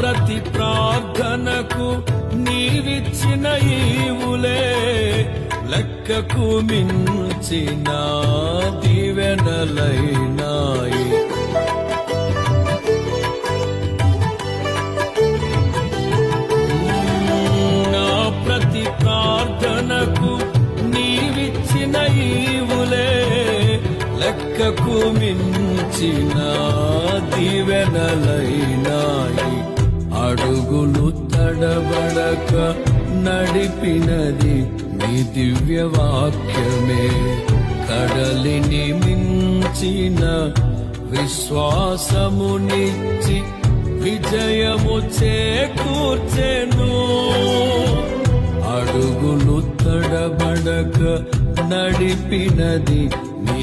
ప్రతి ప్రార్థనకు నీవిచ్చిన ఈవులే లెక్కకు మించిన దీవెనలైనాయి. నా ప్రతి ప్రార్థనకు నీవిచ్చిన ఈవులే లెక్కకు మించిన దీవెనలైనాయి. అడుగులు తడబడక నడిపినది నీ దివ్య వాక్యమే. కడలిని మించిన విశ్వాసమునిచ్చి విజయము చేకూర్చెను. అడుగులు తడబడక నడిపినది నీ